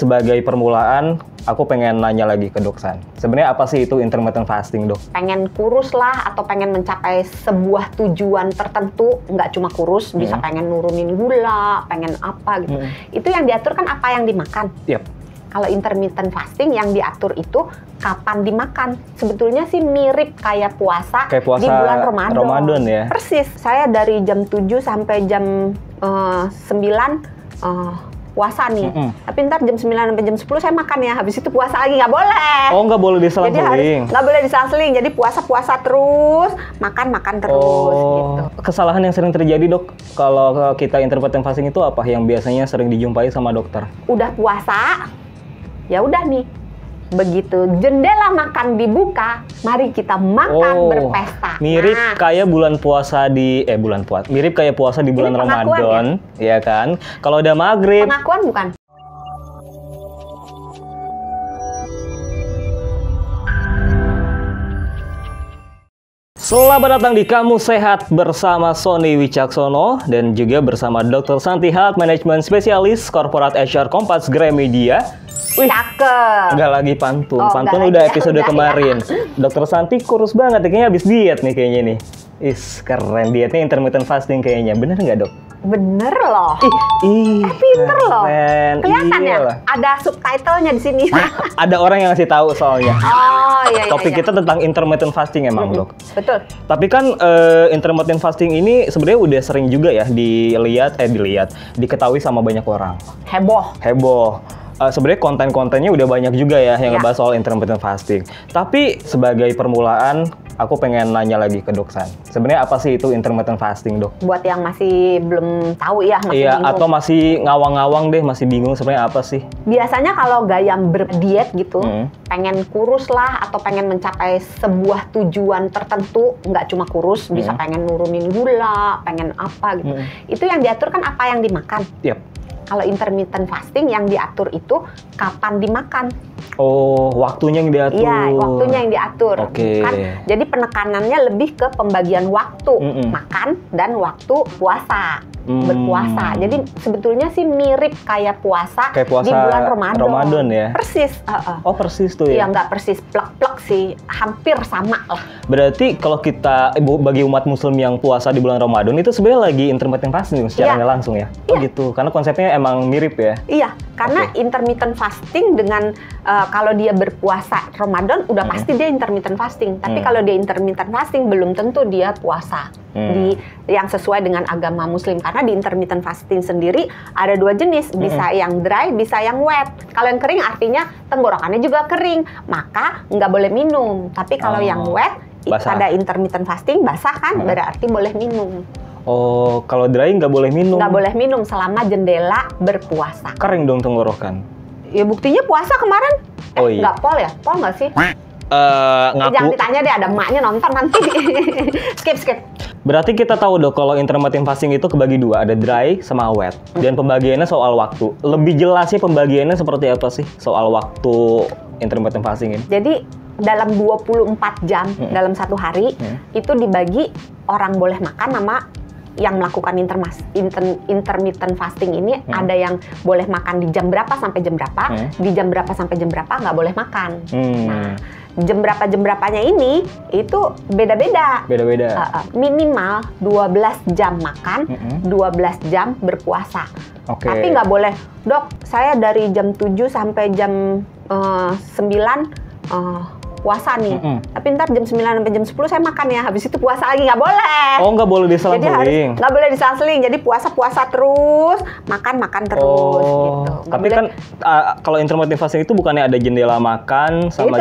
Sebagai permulaan, aku pengen nanya lagi ke Dok San. Sebenarnya apa sih itu intermittent fasting, Dok? Pengen kurus lah atau pengen mencapai sebuah tujuan tertentu, nggak cuma kurus, bisa pengen nurunin gula, pengen apa gitu. Itu yang diatur kan apa yang dimakan. Yap. Kalau intermittent fasting yang diatur itu kapan dimakan. Sebetulnya sih mirip kayak puasa di bulan Ramadan ya. Persis. Saya dari jam 7 sampai jam 9 puasa nih. Tapi ntar jam 9 sampai jam 10 saya makan ya. Habis itu puasa lagi, nggak boleh. Oh, nggak boleh diselang-seling. Nggak boleh diselang-seling. Jadi puasa terus, makan terus gitu. Kesalahan yang sering terjadi, Dok, kalau kita intermittent fasting itu apa yang biasanya sering dijumpai sama dokter? Udah puasa, ya udah nih. Begitu jendela makan dibuka, mari kita makan berpesta. Mirip kayak bulan puasa mirip kayak puasa di bulan Ramadan, ya kan? Kalau udah maghrib. Pengakuan bukan? Selamat datang di Kamu Sehat bersama Sony Wicaksono dan juga bersama Dr. Santi Health Management Specialist Corporate HR Kompas Gramedia. Wih, cakep. Enggak lagi pantun. Pantun udah episode kemarin. Dokter Santi kurus banget, kayaknya habis diet nih kayaknya nih. Keren, dietnya intermittent fasting kayaknya. Bener nggak, Dok? Bener loh. Pinter loh. Kelihatan ya? Iyalah. Ada subtitlenya di sini. Ada orang yang ngasih tahu soalnya. Oh, iya. Topik kita tentang intermittent fasting emang, Dok. Betul. Tapi kan intermittent fasting ini sebenarnya udah sering juga ya diketahui sama banyak orang. Heboh. Sebenarnya konten-kontennya udah banyak juga ya yang ngebahas soal intermittent fasting. Tapi sebagai permulaan, aku pengen nanya lagi ke Dok San. Sebenarnya apa sih itu intermittent fasting, Dok? Buat yang masih belum tahu ya, masih bingung. Atau masih ngawang-ngawang deh, masih bingung sebenarnya apa sih? Biasanya kalau gaya berdiet gitu, pengen kurus lah atau pengen mencapai sebuah tujuan tertentu, nggak cuma kurus, bisa pengen nurunin gula, pengen apa gitu. Itu yang diatur kan apa yang dimakan. Yap. Kalau intermittent fasting yang diatur itu kapan dimakan. Oh, waktunya yang diatur. Iya, waktunya yang diatur. Oke. Kan? Jadi penekanannya lebih ke pembagian waktu makan dan waktu puasa. Berpuasa. Jadi sebetulnya sih mirip kayak puasa di bulan Ramadan ya. Persis. Oh, persis tuh ya. Iya, nggak persis plek-plek sih, hampir sama lah. Berarti kalau kita bagi umat muslim yang puasa di bulan Ramadan itu sebenarnya lagi intermittent fasting secara nggak langsung ya. Oh gitu. Karena konsepnya emang mirip ya. Iya, karena intermittent fasting dengan kalau dia berpuasa Ramadan udah pasti dia intermittent fasting. Tapi kalau dia intermittent fasting belum tentu dia puasa. Yang sesuai dengan agama muslim, karena di intermittent fasting sendiri ada dua jenis, bisa yang dry, bisa yang wet. Kalau yang kering artinya tenggorokannya juga kering, maka nggak boleh minum. Tapi kalau yang wet, pada intermittent fasting basah kan, berarti boleh minum. Oh, kalau dry nggak boleh minum? Nggak boleh minum selama jendela berpuasa. Kering dong tenggorokan? Ya buktinya puasa kemarin. Nggak pol ya? Pol nggak sih? Jangan ditanya deh, ada emaknya nonton nanti. Skip. Berarti kita tahu dong kalau intermittent fasting itu kebagi dua, ada dry sama wet. Dan pembagiannya soal waktu. Lebih jelasnya pembagiannya seperti apa sih soal waktu intermittent fasting ini? Jadi dalam 24 jam dalam satu hari itu dibagi orang boleh makan sama yang melakukan intermittent fasting ini. Ada yang boleh makan di jam berapa sampai jam berapa, di jam berapa sampai jam berapa nggak boleh makan. Nah, jam berapanya ini itu beda-beda. Minimal 12 jam makan, 12 jam berpuasa. Tapi nggak boleh, Dok, saya dari jam 7 sampai jam 9 puasa nih. Tapi ntar jam 9 sampai jam 10 saya makan ya. Habis itu puasa lagi, nggak boleh. Oh, nggak boleh diselang-seling. Nggak boleh diselang-seling. Jadi puasa terus, makan terus gitu. Tapi kan kalau intermittent fasting itu bukannya ada jendela makan sama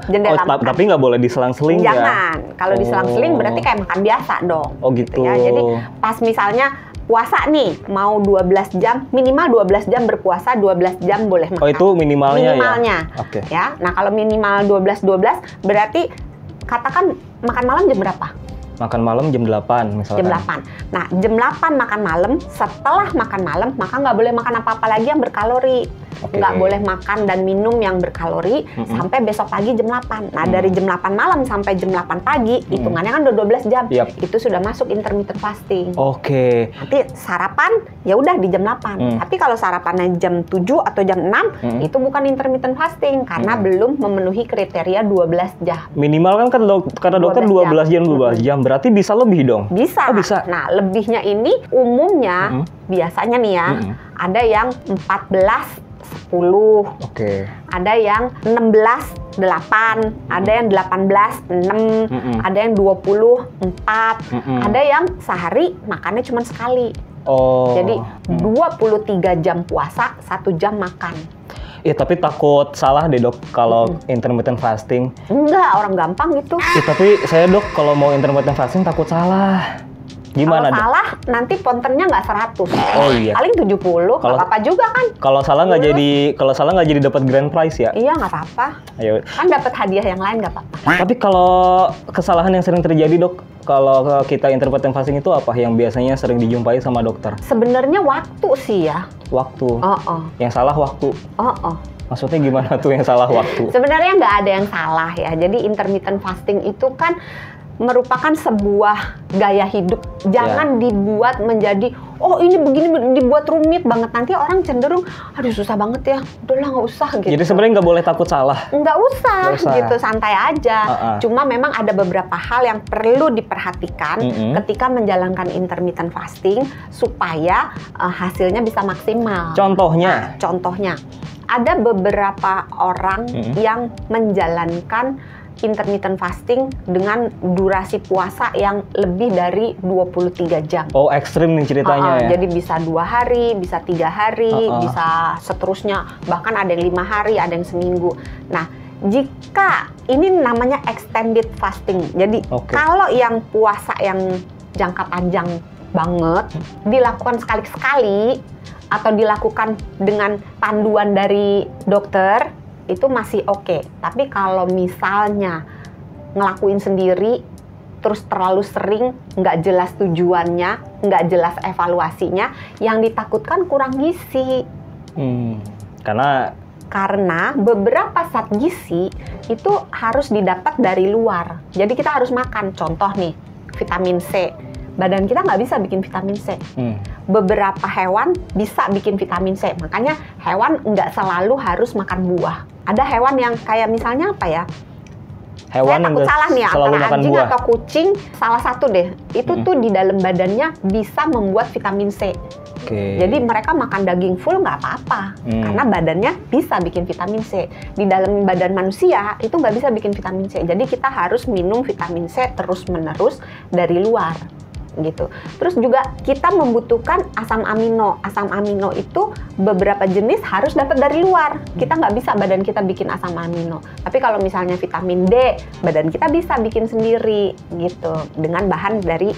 jendela makan. Tapi nggak boleh diselang-seling ya? Jangan. Kalau diselang-seling berarti kayak makan biasa dong. Oh gitu. Ya. Jadi pas misalnya puasa nih, mau 12 jam, minimal 12 jam berpuasa, 12 jam boleh makan. Oh, itu minimalnya ya? Oke. Ya, nah kalau minimal 12 berarti katakan makan malam jam berapa? Makan malam jam 8 misalkan. Jam 8. Nah, jam 8 makan malam, setelah makan malam, maka nggak boleh makan apa-apa lagi yang berkalori. Nggak boleh makan dan minum yang berkalori sampai besok pagi jam 8. Nah, dari jam 8 malam sampai jam 8 pagi, hitungannya kan udah 12 jam. Itu sudah masuk intermittent fasting. Nanti sarapan, ya udah di jam 8. Tapi kalau sarapannya jam 7 atau jam 6, itu bukan intermittent fasting, karena belum memenuhi kriteria 12 jam. Minimal kan kata dokter 12 jam, berarti bisa lebih dong? Bisa. Bisa. Nah, lebihnya ini umumnya, biasanya nih ya, ada yang 14, 10, ada yang 16, 8, ada yang 18, 6, ada yang 24, ada yang sehari makannya cuma sekali. Jadi 23 jam puasa, 1 jam makan. Ya, tapi takut salah deh dok kalau intermittent fasting. Enggak, orang gampang gitu. Ya, tapi saya dok kalau mau intermittent fasting takut salah. Gimana kalau salah nanti pontennya nggak 100. Paling 70. Kalau apa juga kan. Kalau salah nggak jadi dapat grand prize ya? Iya, nggak apa-apa. Kan dapat hadiah yang lain nggak apa-apa. Tapi kalau kesalahan yang sering terjadi dok, kalau kita intermittent fasting itu apa yang biasanya sering dijumpai sama dokter? Sebenarnya waktu sih ya. Waktu. Yang salah waktu. Maksudnya gimana tuh yang salah waktu? Sebenarnya nggak ada yang salah ya. Jadi intermittent fasting itu kan merupakan sebuah gaya hidup. Jangan dibuat menjadi, oh ini begini, dibuat rumit banget. Nanti orang cenderung, aduh susah banget ya, udahlah nggak usah gitu. Jadi sebenarnya nggak boleh takut salah? Nggak usah gitu, santai aja. Cuma memang ada beberapa hal yang perlu diperhatikan ketika menjalankan intermittent fasting supaya hasilnya bisa maksimal. Contohnya? Contohnya, ada beberapa orang yang menjalankan intermittent fasting dengan durasi puasa yang lebih dari 23 jam. Oh, ekstrim nih ceritanya ya? Jadi bisa 2 hari, bisa 3 hari, bisa seterusnya. Bahkan ada yang 5 hari, ada yang seminggu. Nah, jika ini namanya extended fasting. Jadi kalau yang puasa yang jangka panjang banget, dilakukan sekali-sekali atau dilakukan dengan panduan dari dokter, itu masih oke. Tapi kalau misalnya ngelakuin sendiri, terus terlalu sering, nggak jelas tujuannya, nggak jelas evaluasinya, yang ditakutkan kurang gizi. Karena beberapa zat gizi itu harus didapat dari luar. Jadi kita harus makan. Contoh nih, vitamin C. Badan kita nggak bisa bikin vitamin C. Beberapa hewan bisa bikin vitamin C. Makanya hewan nggak selalu harus makan buah. Ada hewan yang kayak misalnya apa ya? Hewan saya takut salah nih, antara anjing buah atau kucing, salah satu deh. Itu tuh di dalam badannya bisa membuat vitamin C. Jadi mereka makan daging full nggak apa-apa. Karena badannya bisa bikin vitamin C. Di dalam badan manusia itu nggak bisa bikin vitamin C. Jadi kita harus minum vitamin C terus-menerus dari luar. Gitu. Terus juga kita membutuhkan asam amino. Asam amino itu beberapa jenis harus dapat dari luar. Kita nggak bisa badan kita bikin asam amino. Tapi kalau misalnya vitamin D, badan kita bisa bikin sendiri gitu dengan bahan dari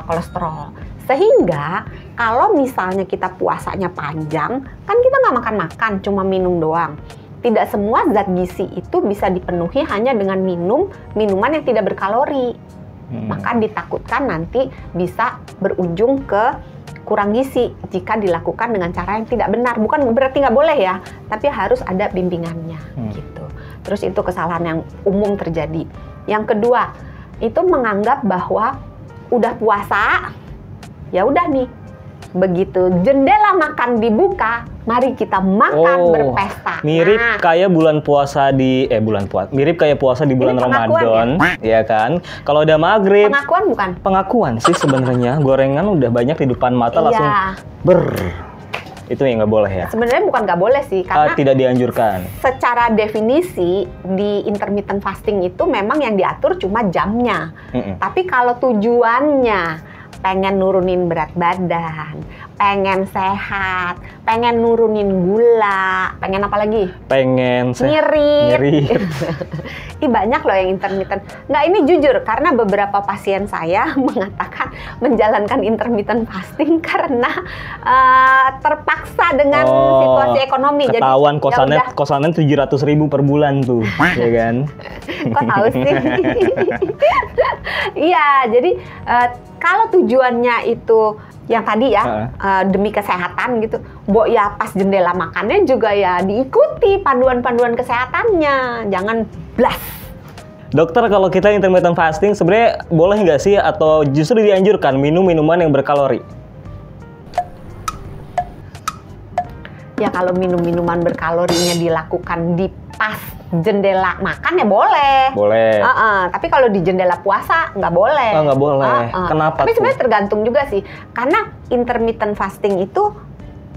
kolesterol. Sehingga kalau misalnya kita puasanya panjang, kan kita nggak makan-makan, cuma minum doang. Tidak semua zat gizi itu bisa dipenuhi hanya dengan minuman yang tidak berkalori. Maka ditakutkan nanti bisa berujung ke kurang gizi jika dilakukan dengan cara yang tidak benar. Bukan berarti nggak boleh ya, tapi harus ada bimbingannya gitu. Terus itu kesalahan yang umum terjadi. Yang kedua, itu menganggap bahwa udah puasa, ya udah nih, begitu jendela makan dibuka, mari kita makan berpesta. Mirip kayak bulan puasa mirip kayak puasa di bulan Ramadan, ya kan? Kalau udah maghrib. Pengakuan bukan? Pengakuan sih sebenarnya. Gorengan udah banyak di depan mata langsung itu yang nggak boleh ya? Sebenarnya bukan nggak boleh sih, karena tidak dianjurkan. Secara definisi di intermittent fasting itu memang yang diatur cuma jamnya. Tapi kalau tujuannya pengen nurunin berat badan, pengen sehat, pengen nurunin gula, pengen apa lagi? Pengen ngirit. Ih, banyak loh yang intermittent. Nggak, ini jujur, karena beberapa pasien saya mengatakan menjalankan intermittent fasting karena terpaksa dengan situasi ekonomi. Ketahuan Jadi, kosannya 700.000 per bulan tuh, ya kan? Kok tahu sih? Iya, jadi kalau tujuannya itu yang tadi ya demi kesehatan gitu, ya pas jendela makannya juga ya diikuti panduan-panduan kesehatannya, jangan blas. Dokter, kalau kita intermittent fasting sebenarnya boleh nggak sih atau justru dianjurkan minum minuman yang berkalori? Ya kalau minum minuman berkalorinya dilakukan di pas jendela makan ya boleh. Boleh. Tapi kalau di jendela puasa nggak boleh. Oh, nggak boleh. Kenapa? Tapi sebenarnya tergantung juga sih. Karena intermittent fasting itu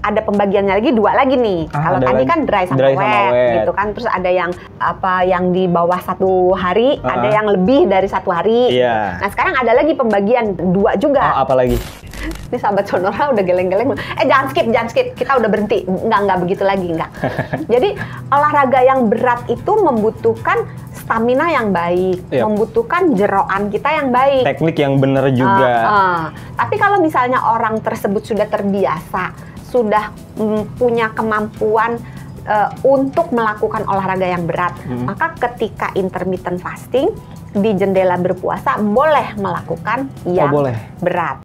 ada pembagiannya lagi dua lagi nih. Kalau tadi kan dry sama wet gitu kan. Terus ada yang yang di bawah 1 hari, ada yang lebih dari 1 hari. Iya. Nah sekarang ada lagi pembagian 2 juga. Apa lagi? Ini sahabat Sonora udah geleng-geleng. Jangan skip. Kita udah berhenti. Enggak begitu lagi, enggak. Jadi olahraga yang berat itu membutuhkan stamina yang baik, membutuhkan jeroan kita yang baik. Teknik yang benar juga. Tapi kalau misalnya orang tersebut sudah terbiasa, sudah punya kemampuan untuk melakukan olahraga yang berat, maka ketika intermittent fasting di jendela berpuasa boleh melakukan yang berat.